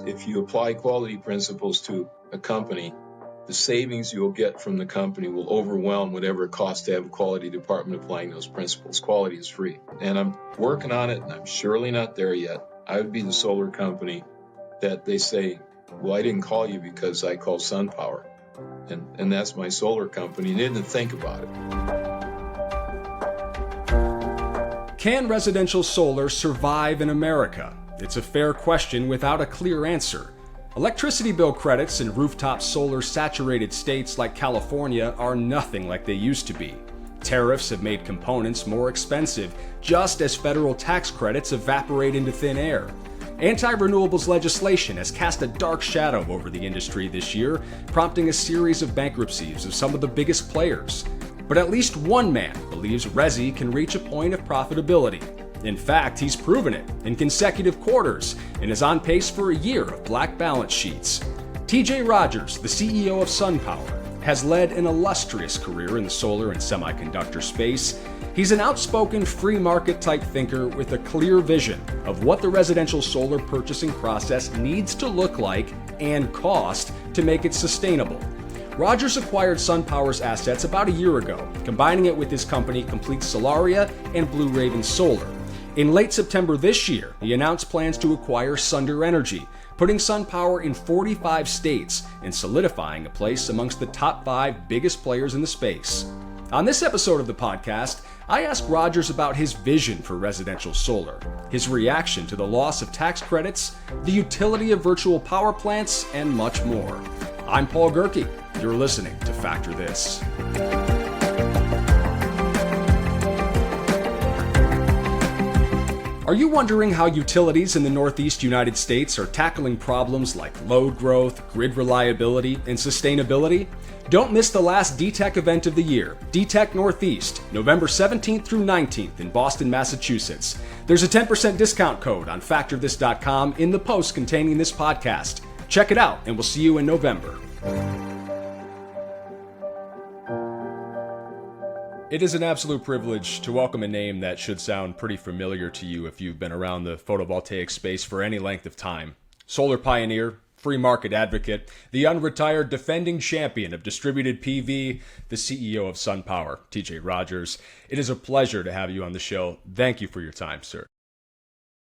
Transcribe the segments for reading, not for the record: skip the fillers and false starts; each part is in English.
If you apply quality principles to a company, the savings you'll get from the company will overwhelm whatever it costs to have a quality department applying those principles. Quality is free. And I'm working on it, and I'm surely not there yet. I would be the solar company that they say, well, I didn't call you because I call SunPower. And that's my solar company. And they didn't think about it. Can residential solar survive in America? It's a fair question without a clear answer. Electricity bill credits in rooftop solar saturated states like California are nothing like they used to be. Tariffs have made components more expensive, just as federal tax credits evaporate into thin air. Anti-renewables legislation has cast a dark shadow over the industry this year, prompting a series of bankruptcies of some of the biggest players. But at least one man believes Resi can reach a point of profitability. In fact, he's proven it in consecutive quarters and is on pace for a year of black balance sheets. Rodgers, the CEO of SunPower, has led an illustrious career in the solar and semiconductor space. He's an outspoken free market type thinker with a clear vision of what the residential solar purchasing process needs to look like and cost to make it sustainable. Rodgers acquired SunPower's assets about a year ago, combining it with his company Complete Solaria and Blue Raven Solar. In late September this year, he announced plans to acquire Sunder Energy, putting SunPower in 45 states and solidifying a place amongst the top 5 biggest players in the space. On this episode of the podcast, I asked Rodgers about his vision for residential solar, his reaction to the loss of tax credits, the utility of virtual power plants, and much more. I'm Paul Gerke. You're listening to Factor This. Are you wondering how utilities in the Northeast United States are tackling problems like load growth, grid reliability, and sustainability? Don't miss the last DTEC event of the year, DTEC Northeast, November 17th through 19th in Boston, Massachusetts. There's a 10% discount code on factorthis.com in the post containing this podcast. Check it out, and we'll see you in November. It is an absolute privilege to welcome a name that should sound pretty familiar to you if you've been around the photovoltaic space for any length of time. Solar pioneer, free market advocate, the unretired defending champion of distributed PV, the CEO of SunPower, Rodgers. It is a pleasure to have you on the show. Thank you for your time, sir.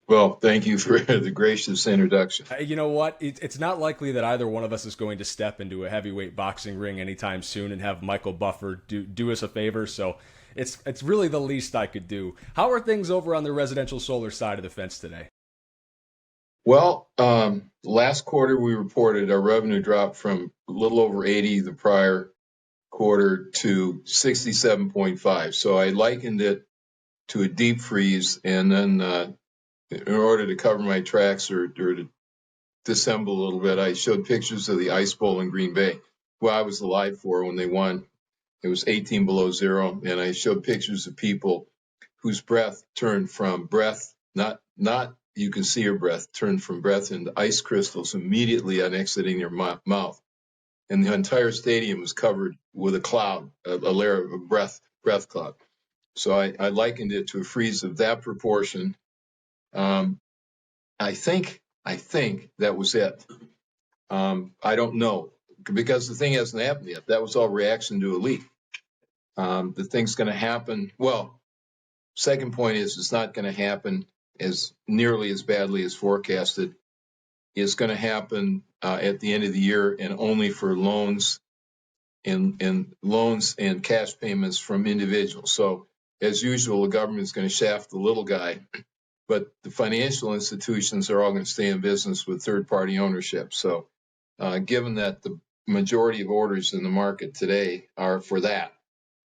Well, thank you for the gracious introduction. You know what? It's not likely that either one of us is going to step into a heavyweight boxing ring anytime soon and have Michael Buffer do us a favor. So it's really the least I could do. How are things over on the residential solar side of the fence today? Well, last quarter we reported our revenue dropped from a little over 80 the prior quarter to 67.5. So I likened it to a deep freeze, and then in order to cover my tracks or to dissemble a little bit, I showed pictures of the Ice Bowl in Green Bay, who I was alive for when they won. It was 18 below zero, and I showed pictures of people whose breath turned from breath, not you can see your breath, turned from breath into ice crystals immediately on exiting your mouth. And the entire stadium was covered with a cloud, a layer of a breath cloud. So I likened it to a freeze of that proportion. I think that was it. I don't know, because the thing hasn't happened yet. That was all reaction to a leak. The thing's going to happen. Well, second point is it's not going to happen as nearly as badly as forecasted. It's going to happen at the end of the year, and only for loans and cash payments from individuals. So as usual, the government's going to shaft the little guy. But the financial institutions are all going to stay in business with third-party ownership. So given that the majority of orders in the market today are for that,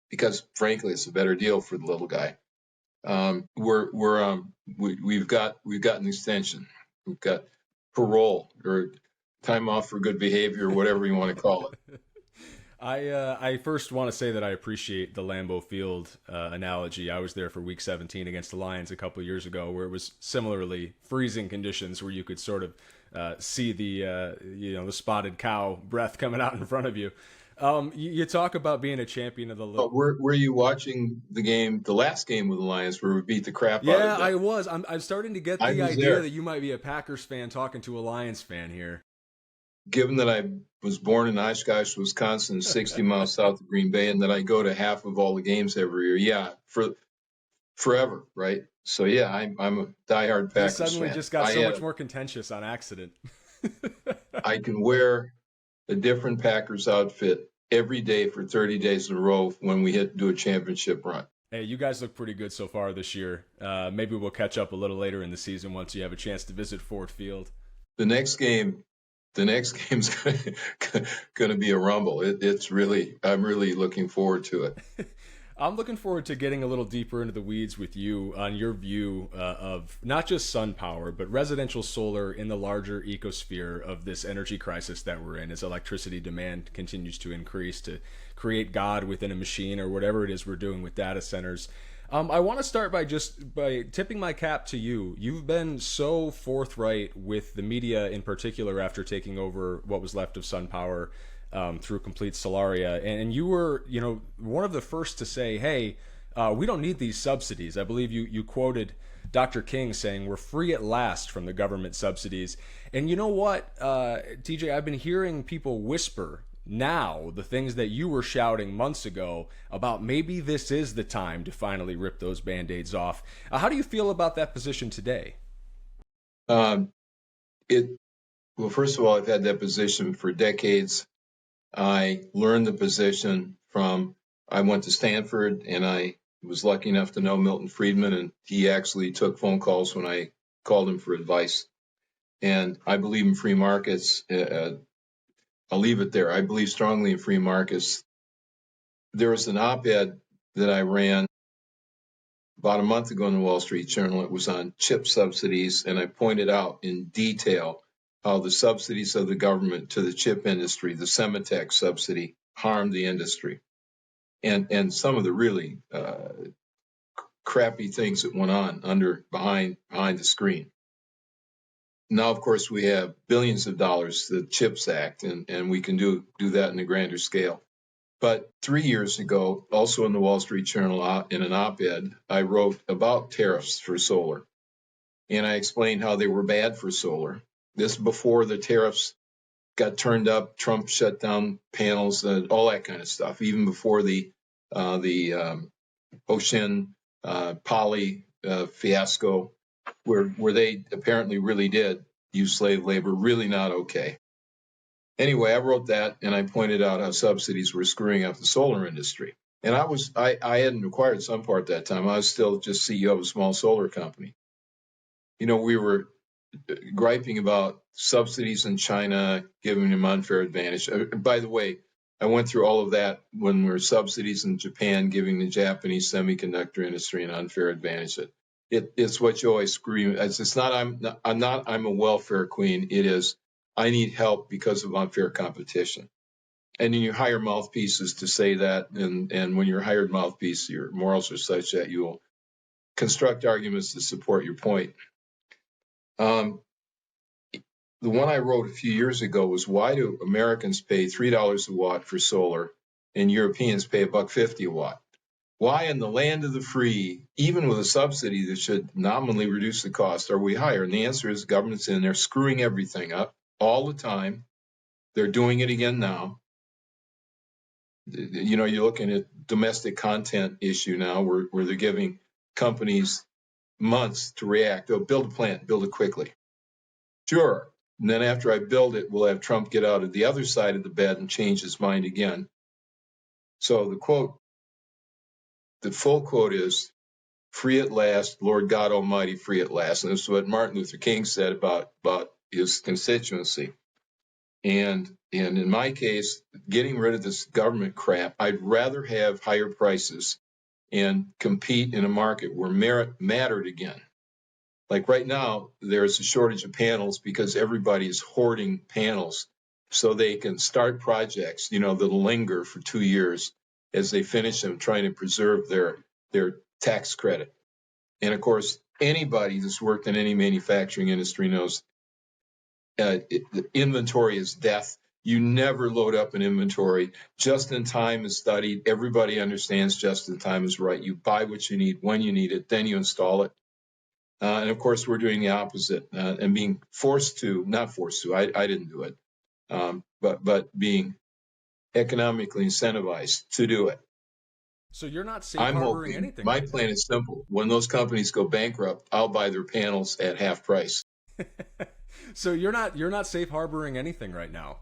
because frankly, it's a better deal for the little guy, we've got an extension. We've got parole or time off for good behavior or whatever you want to call it. I first want to say that I appreciate the Lambeau Field analogy. I was there for Week 17 against the Lions a couple of years ago, where it was similarly freezing conditions, where you could sort of see the spotted cow breath coming out in front of you. You talk about being a champion of the little. Were you watching the game, the last game with the Lions, where we beat the crap out Yeah, of them? I was. I'm starting to get I the was idea there. that you might be a Packers fan talking to a Lions fan here. Given that I was born in Oshkosh, Wisconsin, 60 miles south of Green Bay, and that I go to half of all the games every year, yeah, for forever, right? So yeah, I'm a diehard This Packers suddenly fan. just got so much more contentious on accident. I can wear a different Packers outfit every day for 30 days in a row when we do a championship run. Hey, you guys look pretty good so far this year. Maybe we'll catch up a little later in the season once you have a chance to visit Ford Field. The next game's going to be a rumble. I'm really looking forward to it. I'm looking forward to getting a little deeper into the weeds with you on your view of not just SunPower, but residential solar in the larger ecosphere of this energy crisis that we're in as electricity demand continues to increase to create God within a machine or whatever it is we're doing with data centers. I want to start by tipping my cap to you. You've been so forthright with the media in particular after taking over what was left of SunPower through Complete Solaria, and you were, one of the first to say, "Hey, we don't need these subsidies." I believe you quoted Dr. King saying, "We're free at last from the government subsidies." And you know what, TJ, I've been hearing people whisper now the things that you were shouting months ago about maybe this is the time to finally rip those band-aids off. How do you feel about that position today? Well, first of all, I've had that position for decades. I learned the position I went to Stanford, and I was lucky enough to know Milton Friedman, and he actually took phone calls when I called him for advice. And I believe in free markets. I'll leave it there. I believe strongly in free markets. There was an op-ed that I ran about a month ago in the Wall Street Journal. It was on chip subsidies, and I pointed out in detail how the subsidies of the government to the chip industry, the Semitech subsidy, harmed the industry. And some of the really crappy things that went on behind the screen. Now, of course, we have billions of dollars, the CHIPS Act, and we can do that in a grander scale. But 3 years ago, also in the Wall Street Journal, in an op-ed, I wrote about tariffs for solar. And I explained how they were bad for solar. This before the tariffs got turned up, Trump shut down panels, all that kind of stuff, even before the Ocean Poly fiasco, where they apparently really did use slave labor, really not okay. Anyway, I wrote that, and I pointed out how subsidies were screwing up the solar industry. And I hadn't acquired SunPower at that time. I was still just CEO of a small solar company. We were griping about subsidies in China, giving them unfair advantage. By the way, I went through all of that when there were subsidies in Japan, giving the Japanese semiconductor industry an unfair advantage. It's what you always scream. It's not I'm a welfare queen. It is I need help because of unfair competition. And then you hire mouthpieces to say that, and when you're a hired mouthpiece, your morals are such that you will construct arguments to support your point. The one I wrote a few years ago was, why do Americans pay $3 a watt for solar and Europeans pay $1.50 a watt? Why in the land of the free, even with a subsidy that should nominally reduce the cost, are we higher? And the answer is the government's in there screwing everything up all the time. They're doing it again now. You're looking at domestic content issue now where they're giving companies months to react. Oh, build a plant, build it quickly. Sure. And then after I build it, we'll have Trump get out of the other side of the bed and change his mind again. So the full quote is, free at last, Lord God Almighty, free at last. And this is what Martin Luther King said about his constituency. And in my case, getting rid of this government crap, I'd rather have higher prices and compete in a market where merit mattered again. Like right now, there's a shortage of panels because everybody is hoarding panels so they can start projects, that'll linger for 2 years as they finish them, trying to preserve their tax credit. And of course, anybody that's worked in any manufacturing industry knows inventory is death. You never load up an inventory. Just in time is studied. Everybody understands just in time is right. You buy what you need when you need it, then you install it. And of course, we're doing the opposite and being not forced to, I didn't do it, but being economically incentivized to do it. So you're not safe I'm harboring hoping, anything my right plan is simple. When those companies go bankrupt, I'll buy their panels at half price. now. So you're not safe harboring anything right now.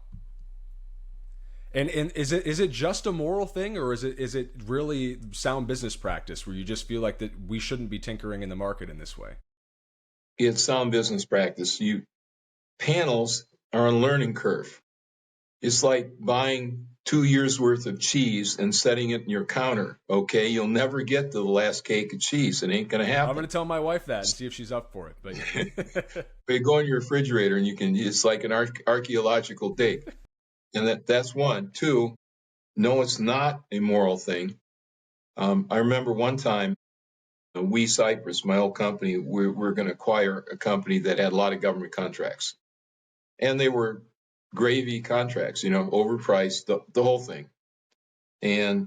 And is it just a moral thing, or is it really sound business practice where you just feel like that we shouldn't be tinkering in the market in this way? It's sound business practice. Panels are a learning curve. It's like buying 2 years worth of cheese and setting it in your counter. Okay, you'll never get to the last cake of cheese. It ain't gonna I'm happen. going to tell my wife that and see if she's up for it. But But you go in your refrigerator and it's like an archaeological dig. And that's one. Two, no, it's not a moral thing. I remember one time, we Cypress, my old company, we're going to acquire a company that had a lot of government contracts. And they were gravy contracts, overpriced, the whole thing. And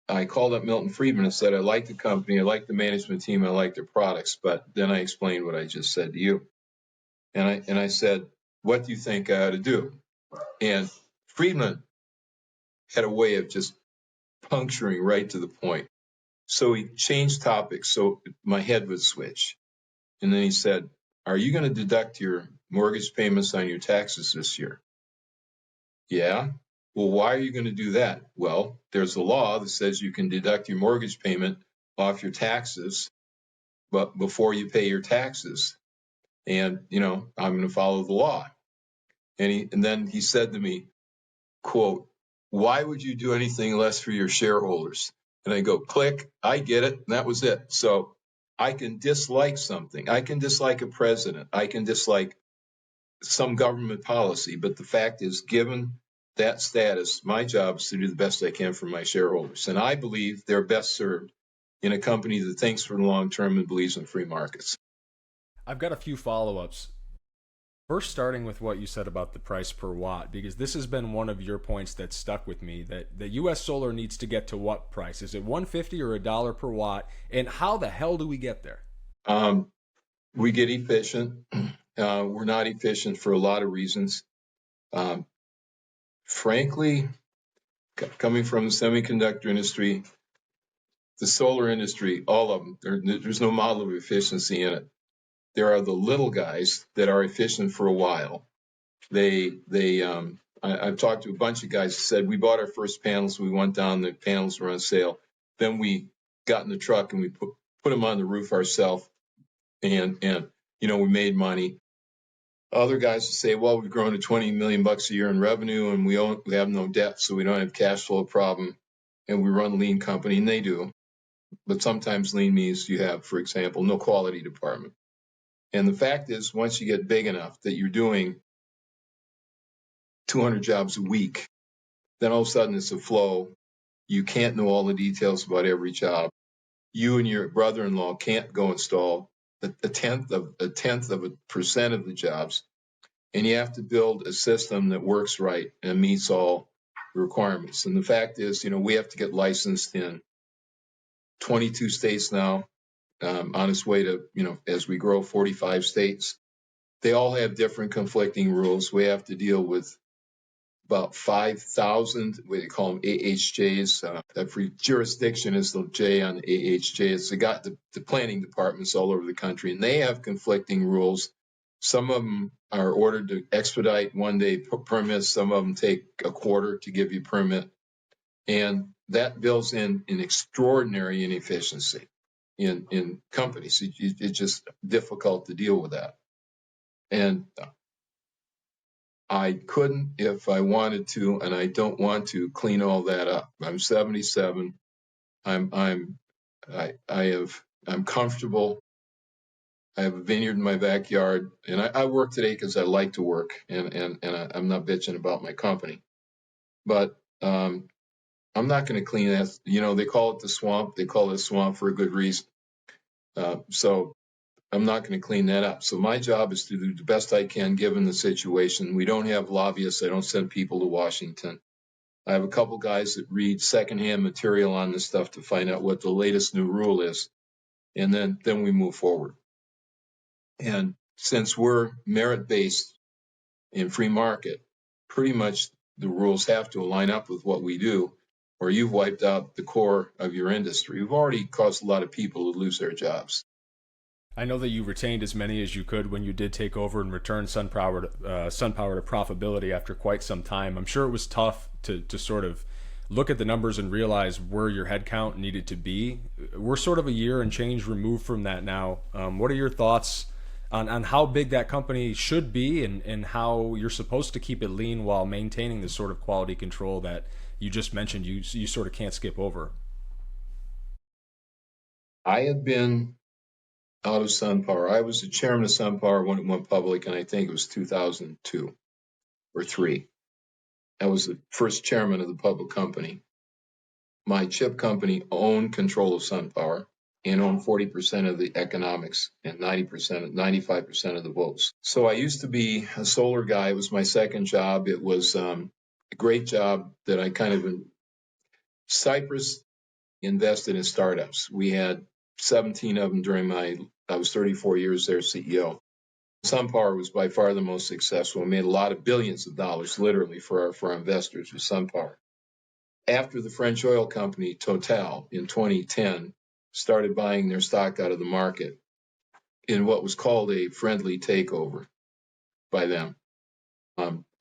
I called up Milton Friedman and said, I like the company, I like the management team, I like their products. But then I explained what I just said to you. And I said, what do you think I ought to do? And Friedman had a way of just puncturing right to the point. So he changed topics so my head would switch. And then he said, are you going to deduct your mortgage payments on your taxes this year? Yeah. Well, why are you going to do that? Well, there's a law that says you can deduct your mortgage payment off your taxes, but before you pay your taxes. And, I'm going to follow the law. And then he said to me, quote, why would you do anything less for your shareholders? And I go, click, I get it. And that was it. So I can dislike something. I can dislike a president. I can dislike some government policy. But the fact is, given that status, my job is to do the best I can for my shareholders. And I believe they're best served in a company that thinks for the long term and believes in free markets. I've got a few follow-ups. First, starting with what you said about the price per watt, because this has been one of your points that stuck with me, that the U.S. solar needs to get to what price? Is it $1.50 or $1 per watt? And how the hell do we get there? We get efficient. We're not efficient for a lot of reasons. Frankly, coming from the semiconductor industry, the solar industry, all of them, there's no model of efficiency in it. There are the little guys that are efficient for a while. I've talked to a bunch of guys who said, we bought our first panels, we went down, the panels were on sale. Then we got in the truck and we put them on the roof ourselves, and we made money. Other guys say, well, we've grown to $20 million a year in revenue and we have no debt, so we don't have cash flow problem, and we run a lean company, and they do. But sometimes lean means you have, for example, no quality department. And the fact is, once you get big enough that you're doing 200 jobs a week, then all of a sudden it's a flow. You can't know all the details about every job. You and your brother-in-law can't go install a tenth of a percent of the jobs. And you have to build a system that works right and meets all the requirements. And the fact is, we have to get licensed in 22 states now, on its way to, as we grow, 45 states. They all have different conflicting rules. We have to deal with about 5,000, we call them AHJs. Every jurisdiction is the J on the AHJ. It's the planning departments all over the country, and they have conflicting rules. Some of them are ordered to expedite one-day permits. Some of them take a quarter to give you permit. And that builds in an extraordinary inefficiency in companies. It's just difficult to deal with that. And I couldn't, if I wanted to, and I don't want to, clean all that up. I'm 77. I'm comfortable. I have a vineyard in my backyard, and I work today because I like to work, and I'm not bitching about my company. But I'm not going to clean that. They call it the swamp. They call it a swamp for a good reason. So I'm not going to clean that up. So my job is to do the best I can given the situation. We don't have lobbyists. I don't send people to Washington. I have a couple guys that read secondhand material on this stuff to find out what the latest new rule is, and then we move forward. And since we're merit-based in free market, pretty much the rules have to line up with what we do, or you've wiped out the core of your industry. You've already caused a lot of people to lose their jobs. I know that you retained as many as you could when you did take over and return SunPower to profitability after quite some time. I'm sure it was tough to sort of look at the numbers and realize where your headcount needed to be. We're sort of a year and change removed from that now. What are your thoughts on how big that company should be and how you're supposed to keep it lean while maintaining the sort of quality control that you just mentioned you sort of can't skip over? I have been out of SunPower. I was the chairman of SunPower when it went public, and I think it was 2002 or 3. I was the first chairman of the public company. My chip company owned control of SunPower and owned 40% of the economics and 95% of the votes. So I used to be a solar guy. It was my second job. It was a great job that I kind of Cypress invested in startups. We had 17 of them during I was 34 years their CEO. SunPower was by far the most successful. We made a lot of billions of dollars, literally, for our investors with SunPower. After the French oil company Total in 2010 started buying their stock out of the market in what was called a friendly takeover by them,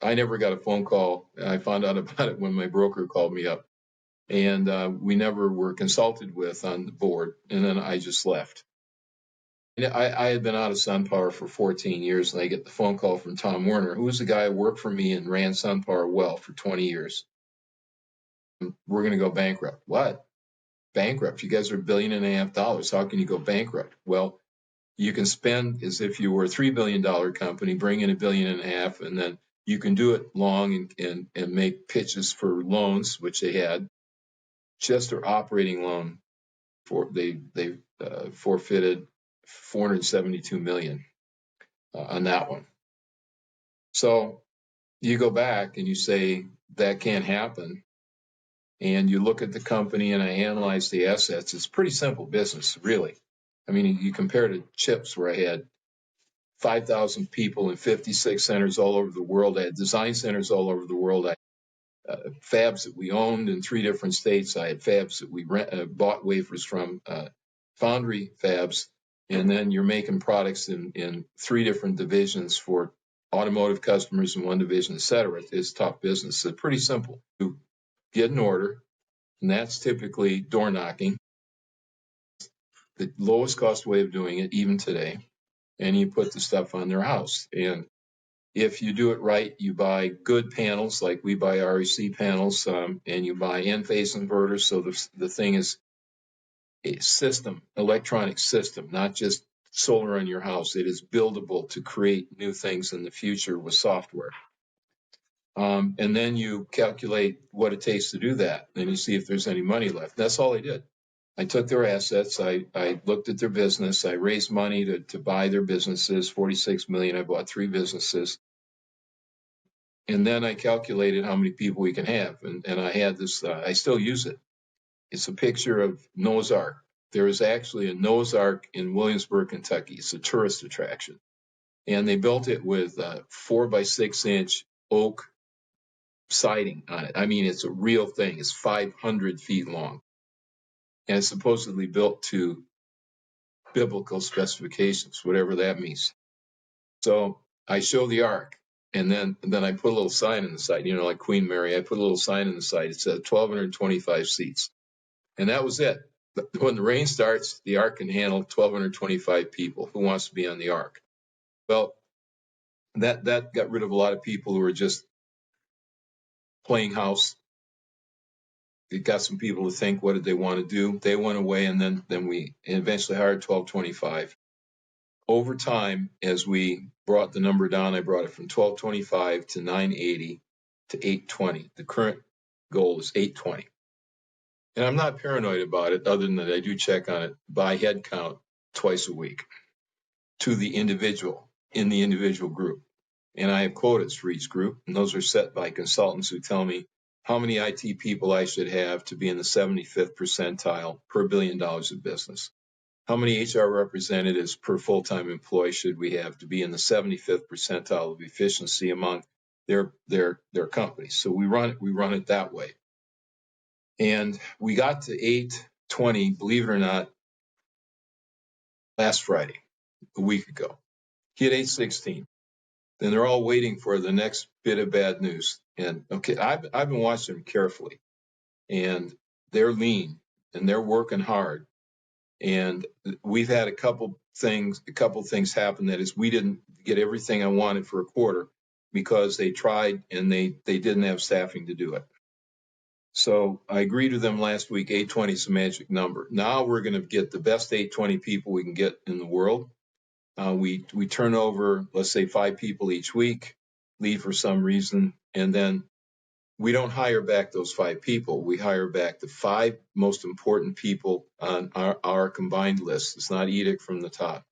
I never got a phone call. I found out about it when my broker called me up, and we never were consulted with on the board, and then I just left. I had been out of SunPower for 14 years, and I get the phone call from Tom Werner, who was the guy who worked for me and ran SunPower well for 20 years. We're going to go bankrupt. What? Bankrupt? You guys are $1.5 billion. How can you go bankrupt? Well, you can spend as if you were a $3 billion company, bring in $1.5 billion, and then you can do it long and make pitches for loans, which they had. Just their operating loan, they forfeited $472 million on that one. So you go back and you say that can't happen, and you look at the company and I analyze the assets. It's pretty simple business, really. I mean, you compare to chips where I had 5,000 people in 56 centers all over the world. I had design centers all over the world. I had fabs that we owned in 3 different states. I had fabs that we bought wafers from, foundry fabs. And then you're making products in 3 different divisions for automotive customers in 1 division, et cetera. It's tough business. It's pretty simple. You get an order, and that's typically door knocking, the lowest cost way of doing it, even today. And you put the stuff on their house. And if you do it right, you buy good panels, like we buy REC panels, and you buy N-phase inverters. So the thing is a system, electronic system, not just solar on your house. It is buildable to create new things in the future with software. And then you calculate what it takes to do that. Then you see if there's any money left. That's all I did. I took their assets. I looked at their business. I raised money to buy their businesses, $46 million. I bought 3 businesses. And then I calculated how many people we can have. And I had this, I still use it. It's a picture of Noah's Ark. There is actually a Noah's Ark in Williamsburg, Kentucky. It's a tourist attraction. And they built it with 4 by 6 inch oak siding on it. I mean, it's a real thing. It's 500 feet long. And it's supposedly built to biblical specifications, whatever that means. So I show the ark, and then I put a little sign in the side, like Queen Mary. I put a little sign in the side. It said 1,225 seats. And that was it. When the rain starts, the ark can handle 1,225 people. Who wants to be on the ark? Well, that got rid of a lot of people who were just playing house. It got some people to think, what did they want to do? They went away, and then we eventually hired 1,225. Over time, as we brought the number down, I brought it from 1,225 to 980 to 820. The current goal is 820. And I'm not paranoid about it, other than that I do check on it by head count twice a week. to the individual in the individual group. And I have quotas for each group, and those are set by consultants who tell me how many IT people I should have to be in the 75th percentile per $1 billion of business. How many HR representatives per full-time employee should we have to be in the 75th percentile of efficiency among their companies? So we run it that way. And we got to 820, believe it or not, last Friday, a week ago. Hit 816. Then they're all waiting for the next bit of bad news. And okay, I've been watching them carefully, and they're lean and they're working hard. And we've had a couple things happen. That is, we didn't get everything I wanted for a quarter because they tried and they didn't have staffing to do it. So I agreed with them last week. 820 is the magic number. Now we're going to get the best 820 people we can get in the world. We turn over, let's say, 5 people each week, leave for some reason, and then we don't hire back those 5 people. We hire back the 5 most important people on our combined list. It's not edict from the top.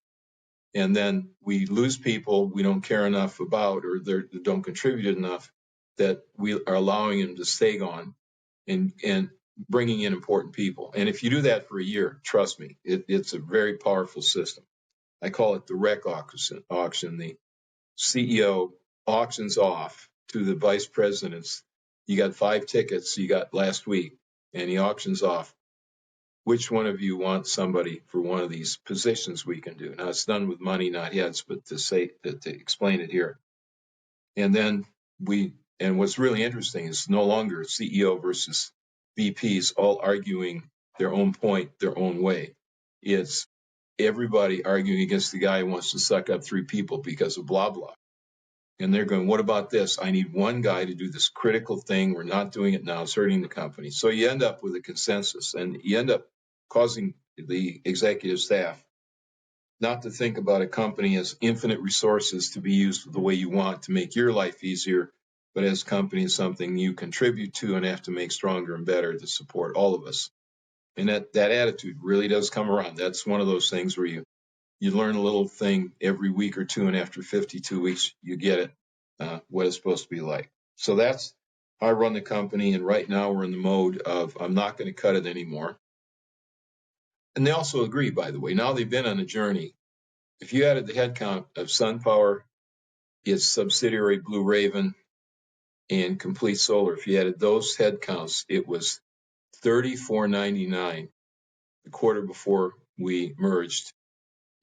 And then we lose people we don't care enough about, or they don't contribute enough, that we are allowing them to stay on and bringing in important people. And if you do that for a year, trust me, it's a very powerful system. I call it the rec auction. The CEO auctions off to the vice presidents. You got 5 tickets you got last week, and he auctions off. Which one of you wants somebody for one of these positions we can do? Now, it's done with money, not heads, but to explain it here. And then and what's really interesting is no longer CEO versus VPs all arguing their own point, their own way. It's everybody arguing against the guy who wants to suck up 3 people because of blah, blah. And they're going, what about this? I need one guy to do this critical thing. We're not doing it now. It's hurting the company. So you end up with a consensus, and you end up causing the executive staff not to think about a company as infinite resources to be used the way you want to make your life easier, but as a company as something you contribute to and have to make stronger and better to support all of us. And that attitude really does come around. That's one of those things where you learn a little thing every week or two, and after 52 weeks, you get it, what it's supposed to be like. So that's how I run the company. And right now we're in the mode of, I'm not going to cut it anymore. And they also agree, by the way. Now they've been on a journey. If you added the headcount of SunPower, its subsidiary Blue Raven, and Complete Solar, if you added those headcounts, it was $34.99 the quarter before we merged.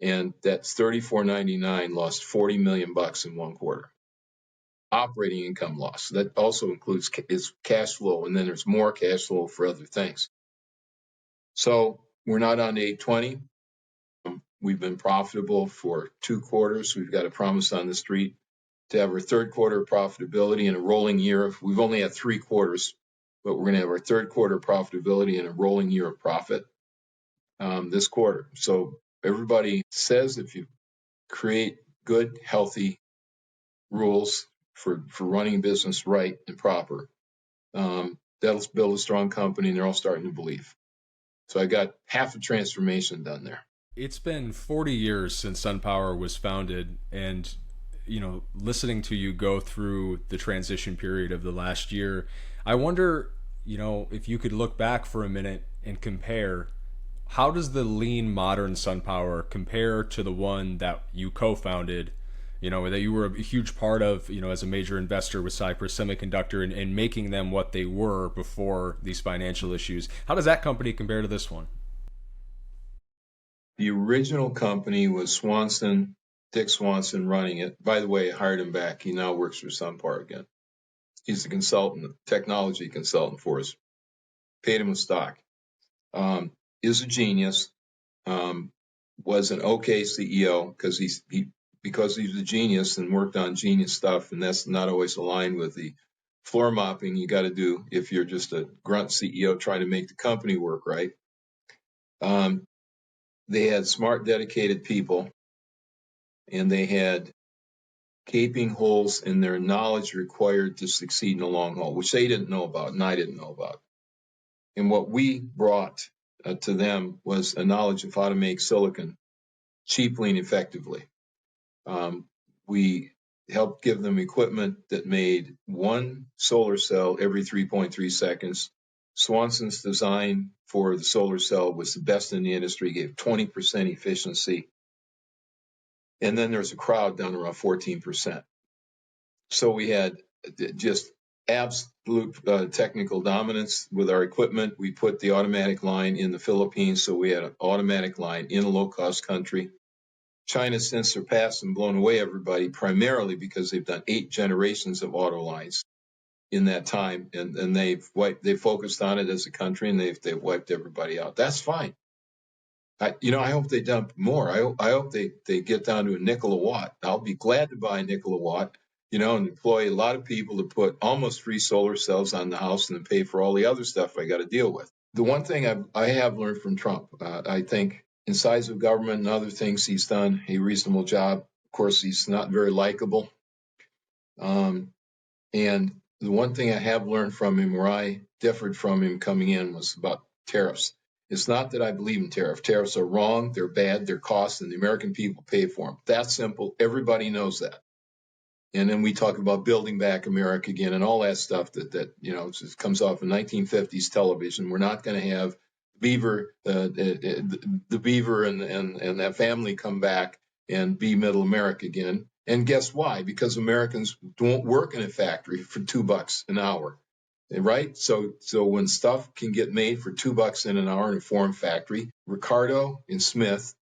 And that's $34.99 lost $40 million in one quarter. Operating income loss. That also includes its cash flow, and then there's more cash flow for other things. So we're not on 820. We've been profitable for 2 quarters. We've got a promise on the street to have our 3rd quarter profitability in a rolling year. We've only had 3 quarters, but we're going to have our 3rd quarter profitability in a rolling year of profit this quarter. So everybody says if you create good, healthy rules for running a business right and proper, that'll build a strong company, and they're all starting to believe. So I got half a transformation done there. It's been 40 years since SunPower was founded, and listening to you go through the transition period of the last year, I wonder, if you could look back for a minute and compare, how does the lean modern SunPower compare to the one that you co-founded, that you were a huge part of, as a major investor with Cypress Semiconductor and making them what they were before these financial issues? How does that company compare to this one? The original company was Dick Swanson running it. By the way, I hired him back. He now works for SunPower again. He's a consultant, technology consultant for us. Paid him with stock. Is a genius. Was an okay CEO because he's a genius and worked on genius stuff, and that's not always aligned with the floor mopping you got to do if you're just a grunt CEO trying to make the company work right. They had smart, dedicated people, and they had gaping holes in their knowledge required to succeed in the long haul, which they didn't know about and I didn't know about. And what we brought to them was a knowledge of how to make silicon cheaply and effectively. We helped give them equipment that made one solar cell every 3.3 seconds. Swanson's design for the solar cell was the best in the industry, gave 20% efficiency. And then there's a crowd down around 14%. So we had just absolute technical dominance with our equipment. We put the automatic line in the Philippines, so we had an automatic line in a low-cost country. China's since surpassed and blown away everybody, primarily because they've done 8 generations of auto lines in that time, and they focused on it as a country, and they've wiped everybody out. That's fine. I hope they dump more. I hope they get down to a nickel a watt. I'll be glad to buy a nickel a watt, and employ a lot of people to put almost free solar cells on the house and then pay for all the other stuff I got to deal with. The one thing I have learned from Trump, I think in size of government and other things, he's done a reasonable job. Of course, he's not very likable. And the one thing I have learned from him where I differed from him coming in was about tariffs. It's not that I believe in tariffs. Tariffs are wrong, they're bad, they're cost, and the American people pay for them. That's simple. Everybody knows that. And then we talk about building back America again and all that stuff that comes off of 1950s television. We're not going to have the beaver and that family come back and be middle America again. And guess why? Because Americans don't work in a factory for $2 an hour, right? So when stuff can get made for $2 in an hour in a foreign factory, Ricardo and Smith,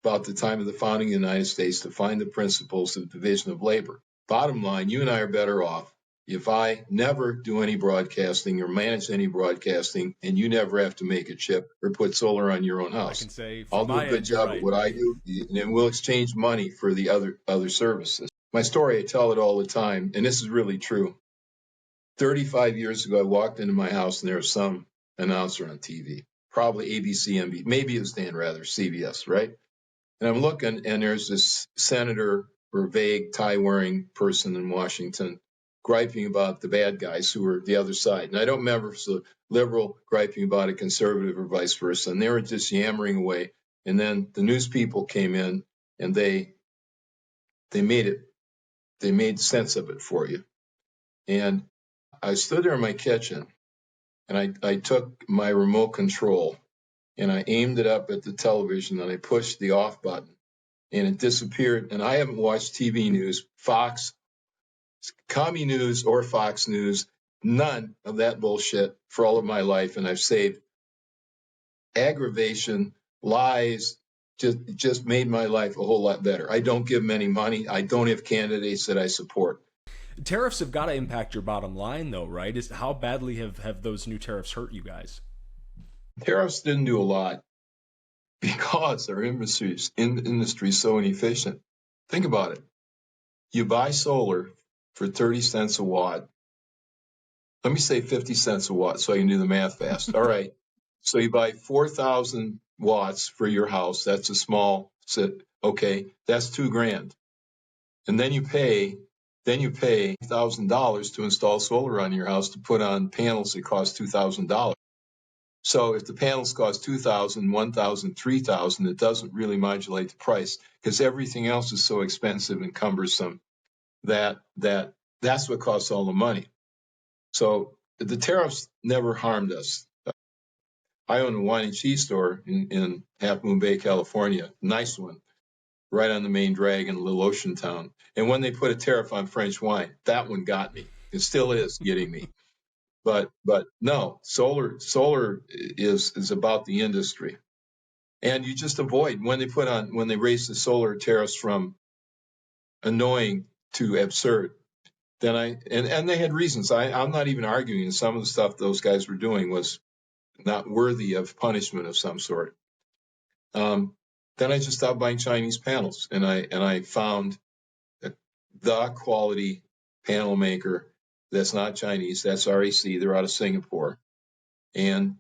about the time of the founding of the United States, defined the principles of division of labor. Bottom line, you and I are better off if I never do any broadcasting or manage any broadcasting, and you never have to make a chip or put solar on your own house. I can say I'll do a good job at what I do, and we'll exchange money for the other services. My story, I tell it all the time, and this is really true. 35 years ago, I walked into my house, and there was some announcer on TV, probably ABC, NBC, maybe it was Dan Rather, CBS, right? And I'm looking, and there's this senator or vague tie-wearing person in Washington griping about the bad guys who were the other side. And I don't remember if it was a liberal griping about a conservative or vice versa. And they were just yammering away. And then the news people came in, and they made sense of it for you. And I stood there in my kitchen, and I took my remote control, and I aimed it up at the television, and I pushed the off button. And it disappeared. And I haven't watched TV news, Fox, Commie News, or Fox News, none of that bullshit for all of my life. And I've saved aggravation, lies, just made my life a whole lot better. I don't give them any money. I don't have candidates that I support. Tariffs have got to impact your bottom line, though, right? How badly have those new tariffs hurt you guys? Tariffs didn't do a lot, because our industry is so inefficient. Think about it. You buy solar for 30 cents a watt. Let me say 50 cents a watt so I can do the math fast. All right. So you buy 4,000 watts for your house. That's a small set. Okay. That's $2,000. And then you pay $1,000 to install solar on your house to put on panels that cost $2,000. So if the panels cost $2,000, $1,000, $3,000, it doesn't really modulate the price because everything else is so expensive and cumbersome that's what costs all the money. So the tariffs never harmed us. I own a wine and cheese store in Half Moon Bay, California, nice one, right on the main drag in a little ocean town. And when they put a tariff on French wine, that one got me. It still is getting me. But no, solar is about the industry, and you just avoid when they raise the solar tariffs from annoying to absurd. Then and they had reasons. I'm not even arguing. Some of the stuff those guys were doing was not worthy of punishment of some sort. Then I just stopped buying Chinese panels, and I found the quality panel maker that's not Chinese. That's REC. They're out of Singapore, and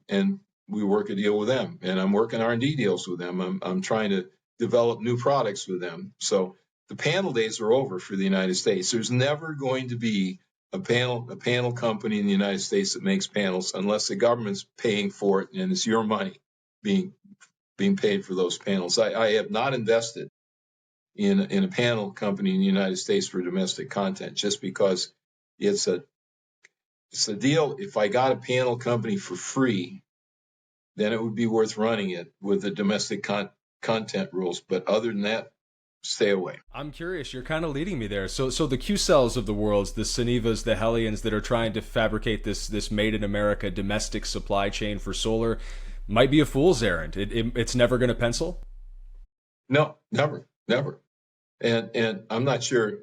we work a deal with them. And I'm working R&D deals with them. I'm trying to develop new products with them. So the panel days are over for the United States. There's never going to be a panel company in the United States that makes panels unless the government's paying for it and it's your money being paid for those panels. I have not invested in a panel company in the United States for domestic content, just because it's a deal. If I got a panel company for free, then it would be worth running it with the domestic content rules. But other than that, stay away. I'm curious. You're kind of leading me there. So the Q-Cells of the world, the Sonnevas, the Hellions that are trying to fabricate this made in America domestic supply chain for solar, might be a fool's errand. It's never going to pencil. No, never. And I'm not sure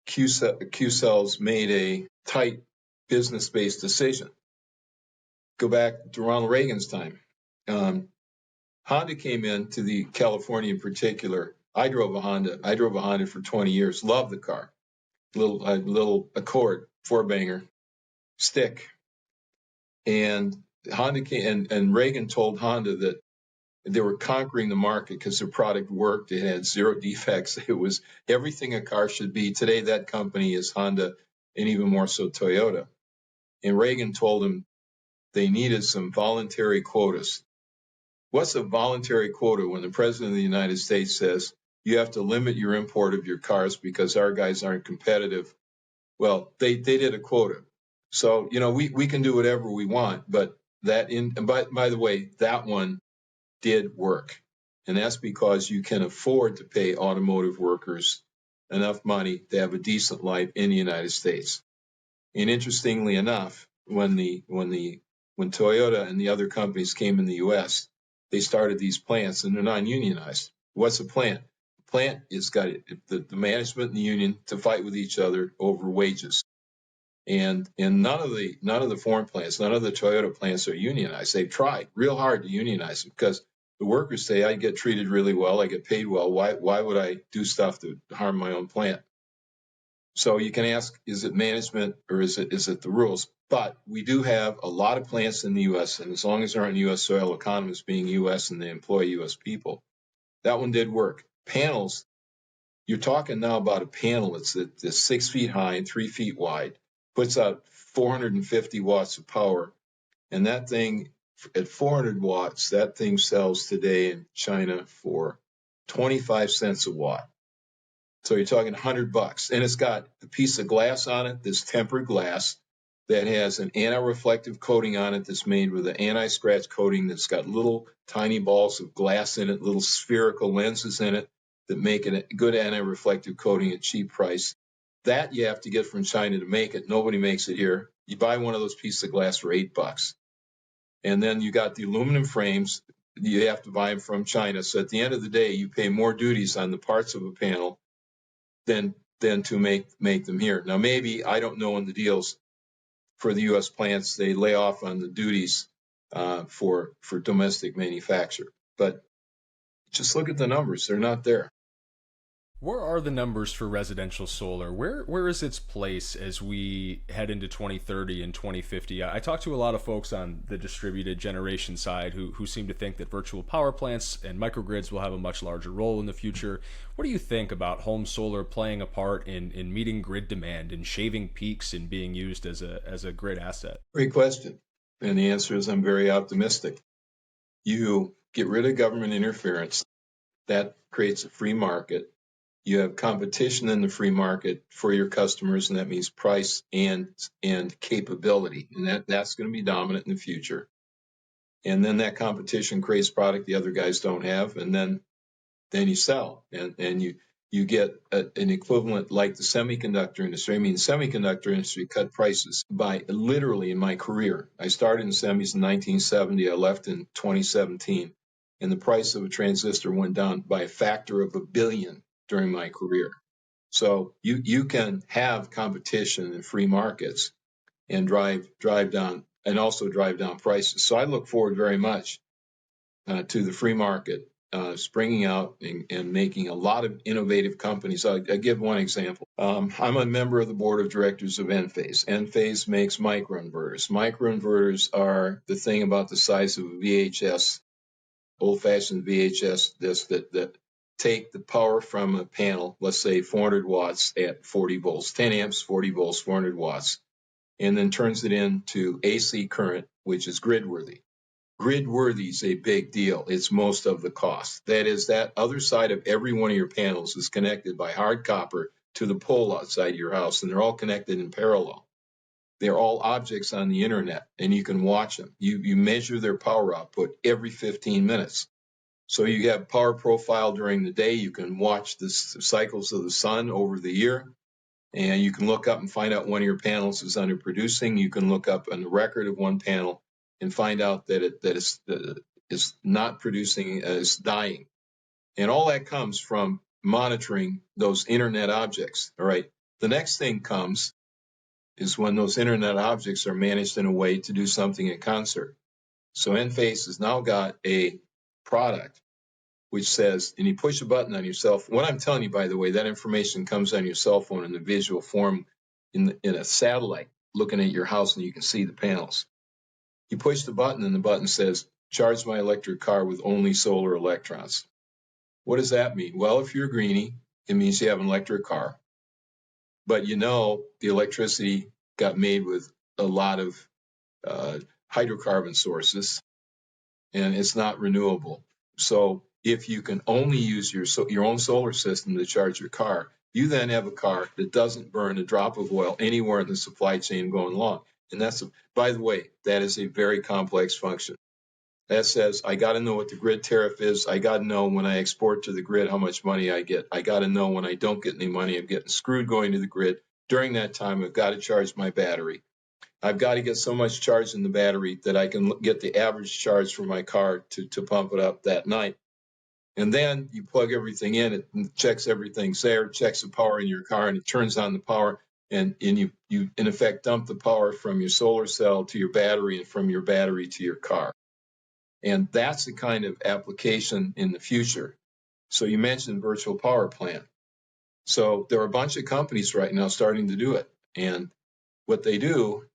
Q-Cells made a tight business-based decision. Go back to Ronald Reagan's time. Honda came into the California in particular. I drove a Honda for 20 years. Loved the car. Little Accord 4-banger stick. And Honda came, and Reagan told Honda that they were conquering the market because their product worked. It had 0 defects. It was everything a car should be. Today, that company is Honda, and even more so Toyota. And Reagan told them they needed some voluntary quotas. What's a voluntary quota when the president of the United States says you have to limit your import of your cars because our guys aren't competitive? Well, they did a quota. So, we can do whatever we want, but by the way, that one did work. And that's because you can afford to pay automotive workers enough money to have a decent life in the United States. And interestingly enough, when Toyota and the other companies came in the U.S., they started these plants, and they're non-unionized. What's a plant? A plant is got the management and the union to fight with each other over wages. And none of the foreign plants, none of the Toyota plants are unionized. They've tried real hard to unionize them because the workers say, I get treated really well, I get paid well. Why would I do stuff to harm my own plant? So you can ask, is it management or is it the rules? But we do have a lot of plants in the U.S., and as long as they're on U.S. soil, economists being U.S. and they employ U.S. people, that one did work. Panels, you're talking now about a panel that's 6 feet high and 3 feet wide, puts out 450 watts of power, and that thing, at 400 watts, that thing sells today in China for 25 cents a watt. So you're talking $100, and it's got a piece of glass on it, this tempered glass that has an anti-reflective coating on it that's made with an anti-scratch coating that's got little tiny balls of glass in it, little spherical lenses in it that make it a good anti-reflective coating at cheap price. That you have to get from China to make it. Nobody makes it here. You buy one of those pieces of glass for $8. And then you got the aluminum frames. You have to buy them from China. So at the end of the day, you pay more duties on the parts of a panel than to make them here. Now, maybe, I don't know in the deals for the U.S. plants, they lay off on the duties for domestic manufacture. But just look at the numbers. They're not there. Where are the numbers for residential solar? Where is its place as we head into 2030 and 2050? I talked to a lot of folks on the distributed generation side who seem to think that virtual power plants and microgrids will have a much larger role in the future. What do you think about home solar playing a part in meeting grid demand and shaving peaks and being used as a grid asset? Great question. And the answer is I'm very optimistic. You get rid of government interference. That creates a free market. You have competition in the free market for your customers, and that means price and capability, and that's going to be dominant in the future. And then that competition creates product the other guys don't have, and then you sell, and you get an equivalent like the semiconductor industry. I mean, the semiconductor industry cut prices by literally in my career. I started in semis in 1970. I left in 2017, and the price of a transistor went down by a factor of 1 billion during my career. So you can have competition in free markets and drive down prices. So I look forward very much to the free market springing out and making a lot of innovative companies. I'll give one example. I'm a member of the board of directors of Enphase. Enphase makes microinverters. Microinverters are the thing about the size of a VHS, old-fashioned VHS disc that take the power from a panel, let's say 400 watts at 40 volts, 10 amps, 40 volts, 400 watts, and then turns it into AC current, which is grid-worthy. Grid worthy is a big deal. It's most of the cost. That is, that other side of every one of your panels is connected by hard copper to the pole outside your house, and they're all connected in parallel. They're all objects on the internet, and you can watch them. You measure their power output every 15 minutes. So you have power profile during the day. You can watch the cycles of the sun over the year, and you can look up and find out one of your panels is underproducing. You can look up on the record of one panel and find out that it's not producing, is dying. And all that comes from monitoring those internet objects. All right. The next thing comes is when those internet objects are managed in a way to do something in concert. So Enphase has now got a product which says, and you push a button on your cell phone. What I'm telling you, by the way, that information comes on your cell phone in the visual form in a satellite looking at your house, and you can see the panels. You push the button, and the button says, charge my electric car with only solar electrons. What does that mean? Well, if you're a greenie, it means you have an electric car. But you know the electricity got made with a lot of hydrocarbon sources, and it's not renewable. So if you can only use your own solar system to charge your car, you then have a car that doesn't burn a drop of oil anywhere in the supply chain going along. And that's, by the way, that is a very complex function. That says, I got to know what the grid tariff is. I got to know when I export to the grid how much money I get. I got to know when I don't get any money, I'm getting screwed going to the grid. During that time, I've got to charge my battery. I've got to get so much charge in the battery that I can get the average charge for my car to pump it up that night. And then you plug everything in, it checks everything's there, checks the power in your car, and it turns on the power. And you in effect dump the power from your solar cell to your battery and from your battery to your car. And that's the kind of application in the future. So you mentioned virtual power plant. So there are a bunch of companies right now starting to do it. And what they do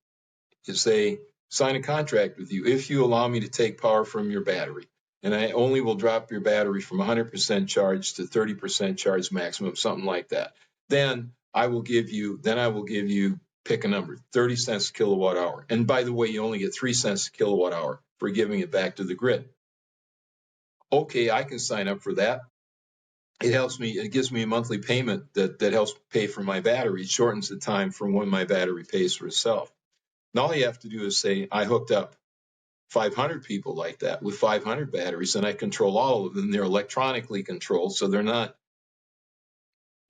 is they sign a contract with you. If you allow me to take power from your battery, and I only will drop your battery from 100% charge to 30% charge maximum, something like that, then I will give you, pick a number, 30 cents a kilowatt hour. And by the way, you only get 3 cents a kilowatt hour for giving it back to the grid. Okay, I can sign up for that. It helps me, it gives me a monthly payment that helps pay for my battery. It shortens the time from when my battery pays for itself. And all you have to do is say, I hooked up 500 people like that with 500 batteries, and I control all of them. They're electronically controlled, so they're not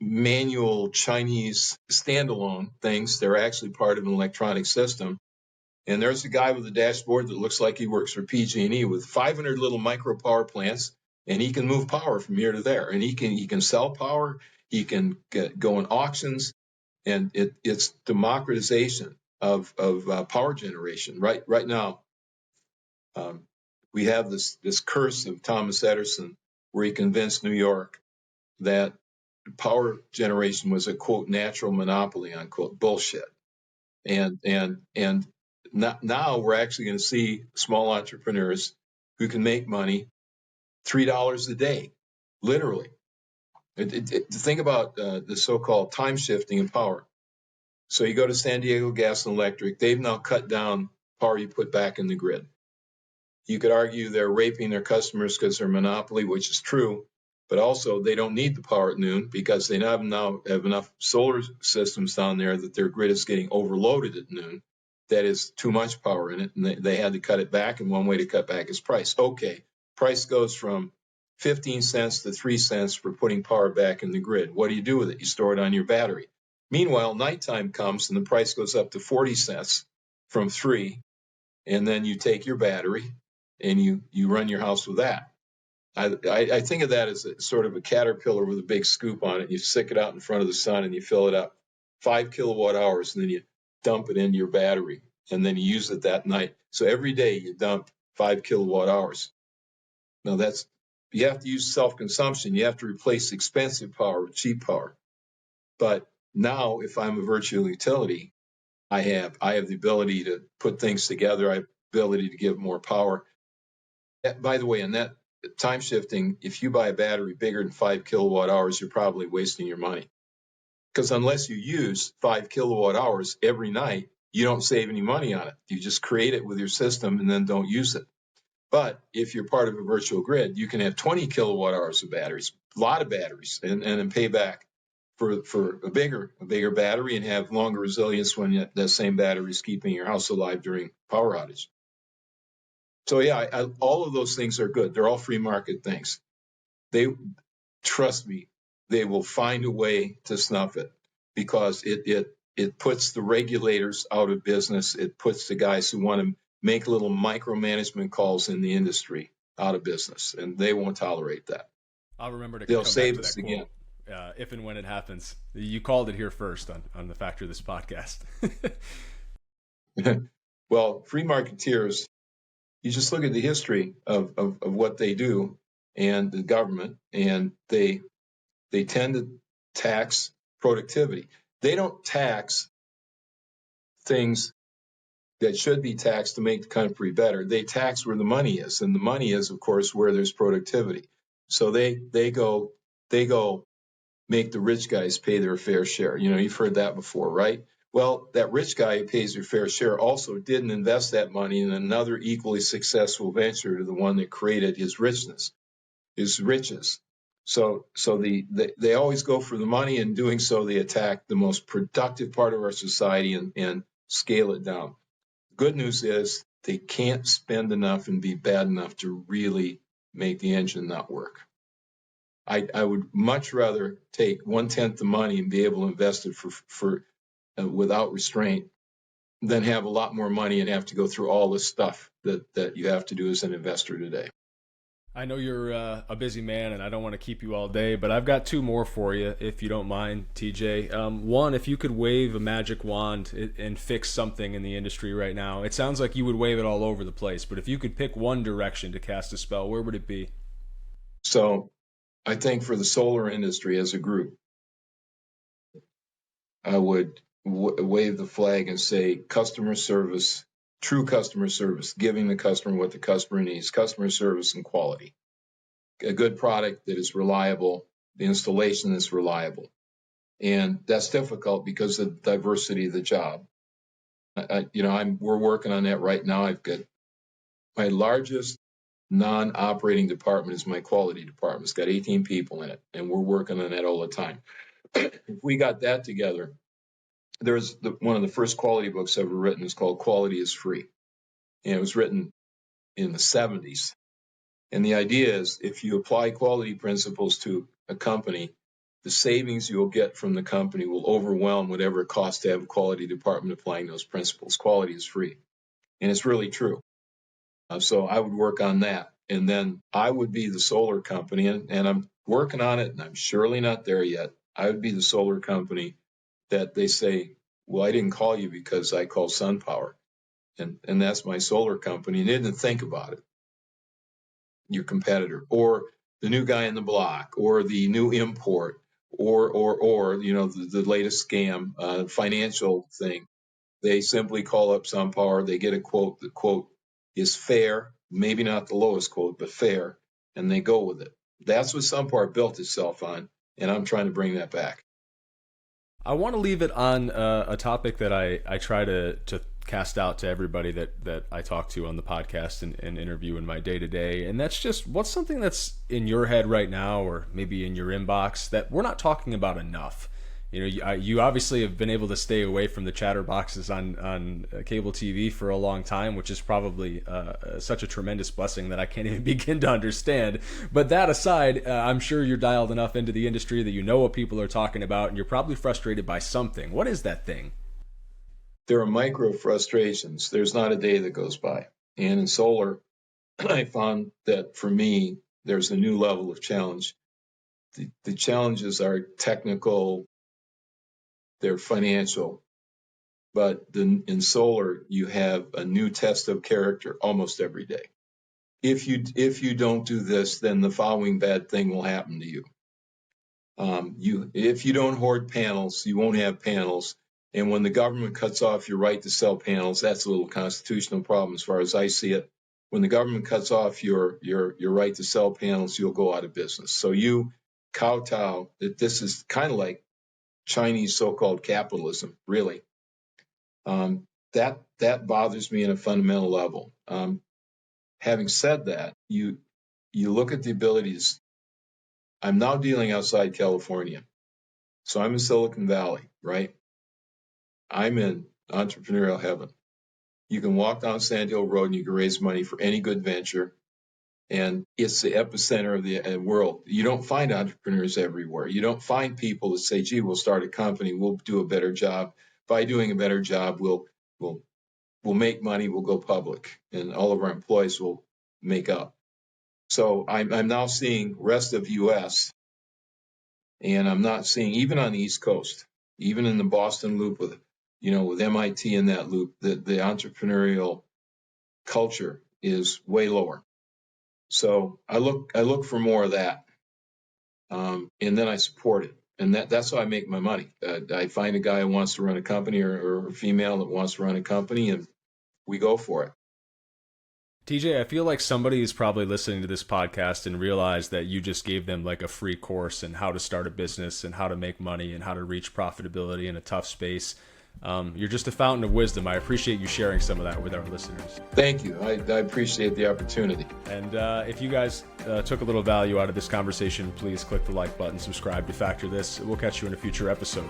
manual Chinese standalone things. They're actually part of an electronic system. And there's a guy with a dashboard that looks like he works for PG&E with 500 little micro power plants, and he can move power from here to there. And he can sell power. He can go in auctions, and it's democratization of power generation. Right now, we have this curse of Thomas Edison, where he convinced New York that power generation was a quote natural monopoly, unquote. Bullshit. And now we're actually going to see small entrepreneurs who can make money $3 a day, literally. Think about the so-called time shifting in power. So you go to San Diego Gas and Electric, they've now cut down power you put back in the grid. You could argue they're raping their customers because they're a monopoly, which is true, but also they don't need the power at noon because they now have enough solar systems down there that their grid is getting overloaded at noon. That is too much power in it, and they had to cut it back, and one way to cut back is price. Okay, price goes from 15 cents to 3 cents for putting power back in the grid. What do you do with it? You store it on your battery. Meanwhile, nighttime comes and the price goes up to 40 cents from 3, and then you take your battery and you run your house with that. I think of that as a sort of a caterpillar with a big scoop on it. You stick it out in front of the sun and you fill it up 5 kilowatt hours, and then you dump it into your battery, and then you use it that night. So every day you dump 5 kilowatt hours. Now you have to use self-consumption. You have to replace expensive power with cheap power. But now, if I'm a virtual utility, I have the ability to put things together. I have the ability to give more power. By the way, in that time shifting, if you buy a battery bigger than 5 kilowatt hours, you're probably wasting your money. Because unless you use 5 kilowatt hours every night, you don't save any money on it. You just create it with your system and then don't use it. But if you're part of a virtual grid, you can have 20 kilowatt hours of batteries, a lot of batteries, and then pay back for a bigger battery and have longer resilience when that same battery is keeping your house alive during power outage. So yeah, all of those things are good. They're all free market things. Trust me, they will find a way to snuff it because it puts the regulators out of business. It puts the guys who want to make little micromanagement calls in the industry out of business, and they won't tolerate that. I'll remember to They'll come save back to us that again. quote if and when it happens. You called it here first on the Factor This podcast. Well, free marketeers, you just look at the history of what they do and the government, and they tend to tax productivity. They don't tax things that should be taxed to make the country better. They tax where the money is, and the money is, of course, where there's productivity. So they go make the rich guys pay their fair share. You know, you've heard that before, right? Well, that rich guy who pays their fair share also didn't invest that money in another equally successful venture to the one that created his richness, his riches. So they always go for the money, and doing so, they attack the most productive part of our society and scale it down. Good news is they can't spend enough and be bad enough to really make the engine not work. I would much rather take 1/10 the money and be able to invest it for without restraint than have a lot more money and have to go through all this stuff that you have to do as an investor today. I know you're a busy man, and I don't want to keep you all day, but I've got two more for you, if you don't mind, TJ. One, if you could wave a magic wand and fix something in the industry right now, it sounds like you would wave it all over the place, but if you could pick one direction to cast a spell, where would it be? So I think for the solar industry as a group, I would wave the flag and say customer service, true customer service, giving the customer what the customer needs, customer service and quality. A good product that is reliable, the installation that's reliable. And that's difficult because of the diversity of the job. We're working on that right now. I've got my largest non-operating department is my quality department. It's got 18 people in it, and we're working on that all the time. If we got that together, there's one of the first quality books ever written is called Quality is Free. And it was written in the 70s. And the idea is if you apply quality principles to a company, the savings you'll get from the company will overwhelm whatever it costs to have a quality department applying those principles. Quality is free. And it's really true. So I would work on that. And then I would be the solar company, and I'm working on it, and I'm surely not there yet. I would be the solar company that they say, well, I didn't call you because I called SunPower. And that's my solar company. And they didn't think about it. Your competitor, or the new guy in the block, or the new import, or the latest scam, financial thing. They simply call up SunPower, they get a quote. The quote is fair, maybe not the lowest quote, but fair, and they go with it. That's what SunPower built itself on, and I'm trying to bring that back. I want to leave it on a topic that I try to cast out to everybody that I talk to on the podcast and interview in my day-to-day, and that's just what's something that's in your head right now or maybe in your inbox that we're not talking about enough. You obviously have been able to stay away from the chatterboxes on cable TV for a long time, which is probably such a tremendous blessing that I can't even begin to understand. But that aside, I'm sure you're dialed enough into the industry that you know what people are talking about, and you're probably frustrated by something. What is that thing? There are micro frustrations. There's not a day that goes by. And in solar, I found that for me, there's a new level of challenge. The challenges are technical, they're financial, but in solar, you have a new test of character almost every day. If you don't do this, then the following bad thing will happen to you. If you don't hoard panels, you won't have panels. And when the government cuts off your right to sell panels, that's a little constitutional problem as far as I see it. When the government cuts off your right to sell panels, you'll go out of business. So you kowtow that this is kind of like Chinese so-called capitalism, really. That bothers me in a fundamental level. having said that, you look at the abilities. I'm now dealing outside California. So I'm in Silicon Valley, right? I'm in entrepreneurial heaven. You can walk down Sand Hill Road and you can raise money for any good venture. And it's the epicenter of the world. You don't find entrepreneurs everywhere. You don't find people that say, gee, we'll start a company, we'll do a better job. By doing a better job, we'll make money, we'll go public, and all of our employees will make up. So I'm now seeing rest of U.S., and I'm not seeing, even on the East Coast, even in the Boston loop with MIT in that loop, the entrepreneurial culture is way lower. So I look for more of that, and then I support it, and that's how I make my money. I find a guy who wants to run a company, or a female that wants to run a company, and we go for it. TJ, I feel like somebody is probably listening to this podcast and realized that you just gave them like a free course in how to start a business and how to make money and how to reach profitability in a tough space. You're just a fountain of wisdom. I appreciate you sharing some of that with our listeners. Thank you. I appreciate the opportunity. And if you guys took a little value out of this conversation, please click the like button, subscribe to Factor This. We'll catch you in a future episode.